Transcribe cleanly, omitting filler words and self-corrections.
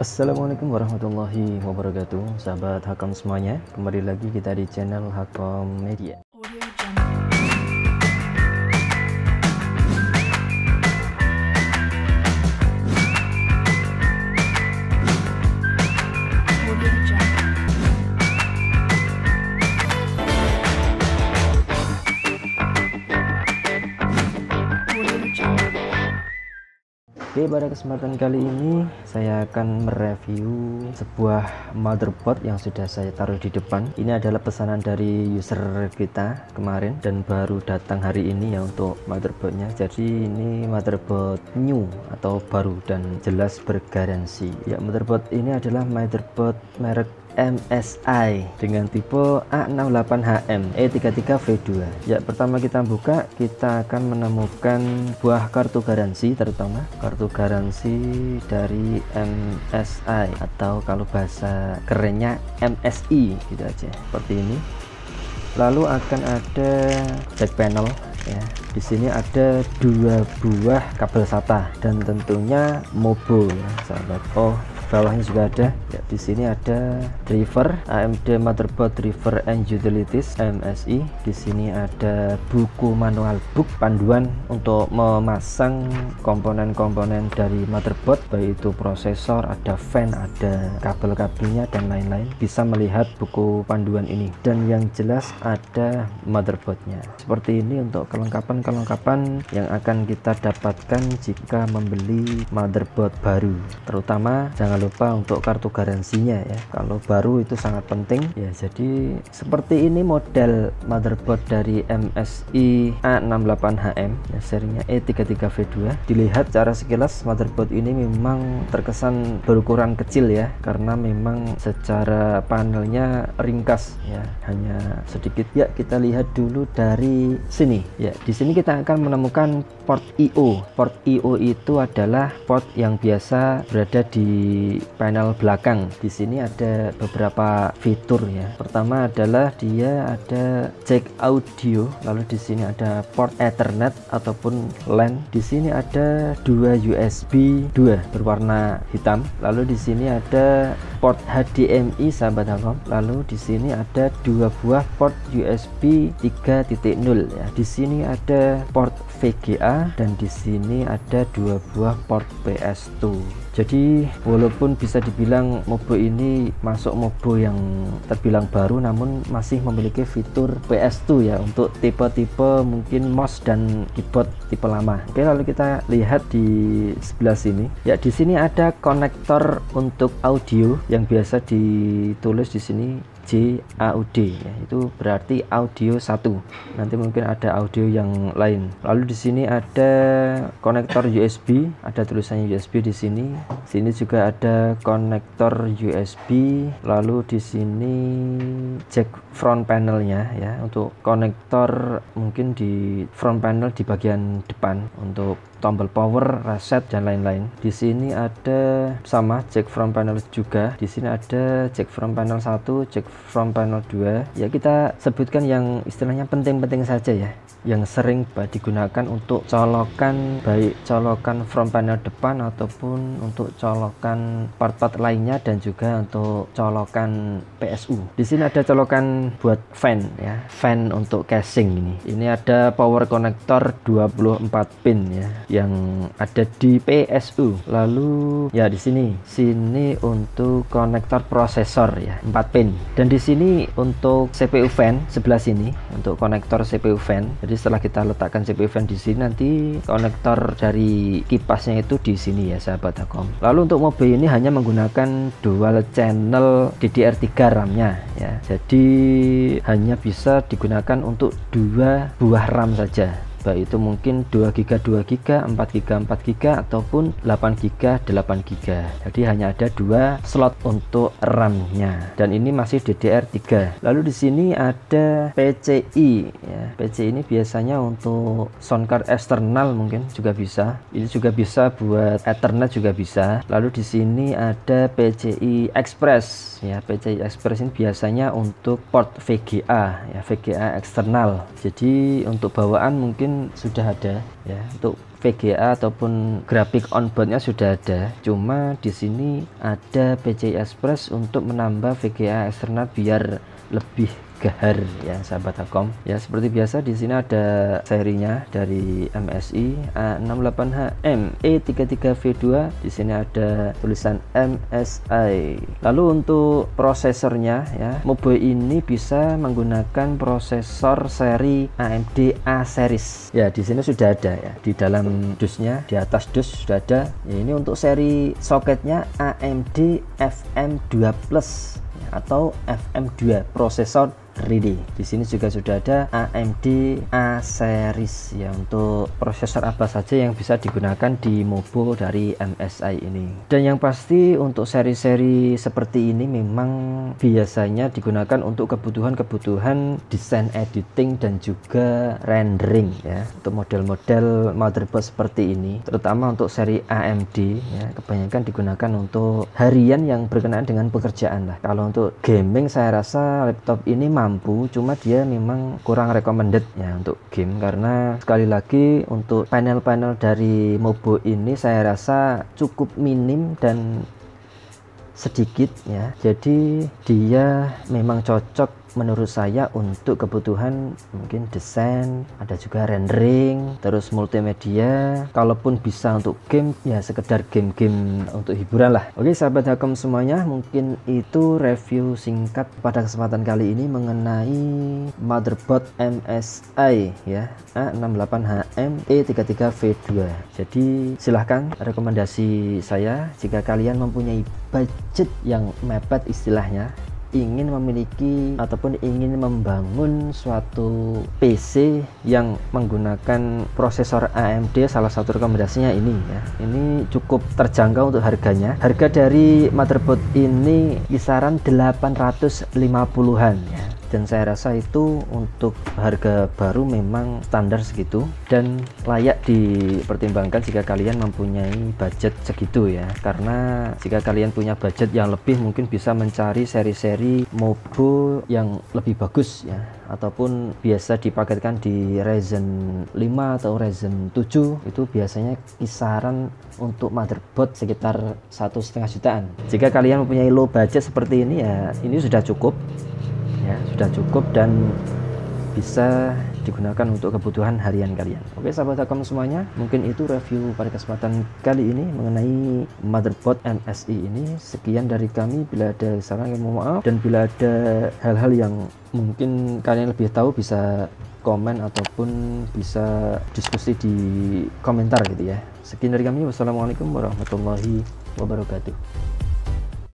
Assalamualaikum warahmatullahi wabarakatuh, sahabat Hakam semuanya. Kembali lagi kita di channel Hakam Media. Oke, pada kesempatan kali ini saya akan mereview sebuah motherboard yang sudah saya taruh di depan. Ini adalah pesanan dari user kita kemarin dan baru datang hari ini ya untuk motherboardnya. Jadi ini motherboard new atau baru dan jelas bergaransi. Ya, motherboard ini adalah motherboard merek MSI dengan tipe A68HM E33V2. Ya, pertama kita buka, kita akan menemukan buah kartu garansi, terutama kartu garansi dari MSI atau kalau bahasa kerennya MSI gitu aja, seperti ini. Lalu akan ada back panel ya. Di sini ada dua buah kabel SATA dan tentunya Mobo ya, sahabat. Oh, bawahnya juga ada ya. Di sini ada driver AMD motherboard driver and utilities MSI. Di sini ada buku manual book, panduan untuk memasang komponen-komponen dari motherboard, baik itu prosesor, ada fan, ada kabel-kabelnya dan lain-lain. Bisa melihat buku panduan ini dan yang jelas ada motherboardnya. Seperti ini untuk kelengkapan yang akan kita dapatkan jika membeli motherboard baru. Terutama jangan lupa untuk kartu garansinya ya, kalau baru itu sangat penting ya. Jadi seperti ini model motherboard dari MSI A68HM ya, serinya E33V2. Dilihat secara sekilas motherboard ini memang terkesan berukuran kecil ya, karena memang secara panelnya ringkas ya, hanya sedikit. Ya, kita lihat dulu dari sini ya. Di sini kita akan menemukan port I/O. Port I/O itu adalah port yang biasa berada di panel belakang. Di sini ada beberapa fitur ya. Pertama adalah dia ada jack audio, lalu di sini ada port Ethernet ataupun LAN. Di sini ada dua USB 2 berwarna hitam. Lalu di sini ada port HDMI, sahabat Hakam. Lalu di sini ada dua buah port USB 3.0 ya. Di sini ada port VGA dan di sini ada dua buah port PS2. Jadi walaupun bisa dibilang Mobo ini masuk Mobo yang terbilang baru, namun masih memiliki fitur PS2 ya, untuk tipe-tipe mungkin mouse dan keyboard tipe lama. Oke, lalu kita lihat di sebelah sini. Ya, di sini ada konektor untuk audio yang biasa ditulis di sini JAUD ya, itu berarti audio 1. Nanti mungkin ada audio yang lain. Lalu di sini ada konektor USB, ada tulisannya USB di sini. Sini juga ada konektor USB. Lalu di sini jack front panelnya ya, untuk konektor mungkin di front panel di bagian depan untuk tombol power, reset dan lain-lain. Di sini ada sama jack front panel juga. Di sini ada jack front panel 1, jack front panel 2. Ya, kita sebutkan yang istilahnya penting-penting saja ya, yang sering digunakan untuk colokan, baik colokan front panel depan ataupun untuk colokan part-part lainnya dan juga untuk colokan PSU. Di sini ada colokan buat fan ya, fan untuk casing ini. Ini ada power connector 24 pin ya, yang ada di PSU. Lalu ya di sini untuk konektor prosesor ya, 4 pin. Dan di sini untuk CPU fan sebelah sini untuk konektor CPU fan. Jadi setelah kita letakkan CPU fan di sini, nanti konektor dari kipasnya itu di sini ya, sahabat Hakam. Lalu untuk Mobo ini hanya menggunakan dual channel DDR3 RAM-nya ya. Jadi hanya bisa digunakan untuk 2 buah RAM saja, baik itu mungkin 2GB 2GB, 4GB 4GB ataupun 8GB 8GB. Jadi hanya ada 2 slot untuk RAM-nya dan ini masih DDR3. Lalu di sini ada PCI ya. PCI ini biasanya untuk sound card eksternal, mungkin juga bisa. Ini juga bisa buat Ethernet juga bisa. Lalu di sini ada PCI Express ya. PCI Express ini biasanya untuk port VGA ya, VGA eksternal. Jadi untuk bawaan mungkin sudah ada ya. Untuk VGA ataupun grafik onboardnya sudah ada, cuma di sini ada PCI Express untuk menambah VGA eksternal biar lebih gahar ya sahabat Akom. Ya seperti biasa di sini ada serinya dari MSI A68HM E33V2. Di sini ada tulisan MSI. Lalu untuk prosesornya ya, Mobo ini bisa menggunakan prosesor seri AMD A series. Ya di sini sudah ada ya, di dalam dusnya, di atas dus sudah ada. Ya, ini untuk seri soketnya AMD FM2 Plus atau FM2 prosesor ready. Di sini juga sudah ada AMD A series ya, untuk prosesor apa saja yang bisa digunakan di Mobo dari MSI ini. Dan yang pasti untuk seri-seri seperti ini memang biasanya digunakan untuk kebutuhan desain editing dan juga rendering ya. Untuk model-model motherboard seperti ini, terutama untuk seri AMD ya, kebanyakan digunakan untuk harian yang berkenaan dengan pekerjaan lah. Kalau untuk gaming saya rasa laptop ini mampu, cuma dia memang kurang recommended ya untuk game, karena sekali lagi untuk panel-panel dari Mobo ini saya rasa cukup minim dan sedikit ya, jadi dia memang cocok menurut saya untuk kebutuhan mungkin desain, ada juga rendering, terus multimedia. Kalaupun bisa untuk game ya sekedar game-game untuk hiburan lah. Oke sahabat Akom semuanya, mungkin itu review singkat pada kesempatan kali ini mengenai motherboard MSI ya A68HM E33V2. Jadi silahkan rekomendasi saya jika kalian mempunyai budget yang mepet istilahnya, ingin memiliki ataupun ingin membangun suatu PC yang menggunakan prosesor AMD, salah satu rekomendasinya ini ya. Ini cukup terjangkau untuk harganya. Harga dari motherboard ini kisaran 850-an ya. Dan saya rasa itu untuk harga baru memang standar segitu dan layak dipertimbangkan jika kalian mempunyai budget segitu ya. Karena jika kalian punya budget yang lebih, mungkin bisa mencari seri-seri Mobo yang lebih bagus ya, ataupun biasa dipaketkan di Ryzen 5 atau Ryzen 7. Itu biasanya kisaran untuk motherboard sekitar 1,5 jutaan. Jika kalian mempunyai low budget seperti ini ya, ini sudah cukup ya, sudah cukup dan bisa digunakan untuk kebutuhan harian kalian. Oke sahabat Akom semuanya, mungkin itu review pada kesempatan kali ini mengenai motherboard MSI ini. Sekian dari kami, bila ada salah mohon maaf, dan bila ada hal-hal yang mungkin kalian lebih tahu bisa komen ataupun bisa diskusi di komentar gitu ya. Sekian dari kami, wassalamualaikum warahmatullahi wabarakatuh.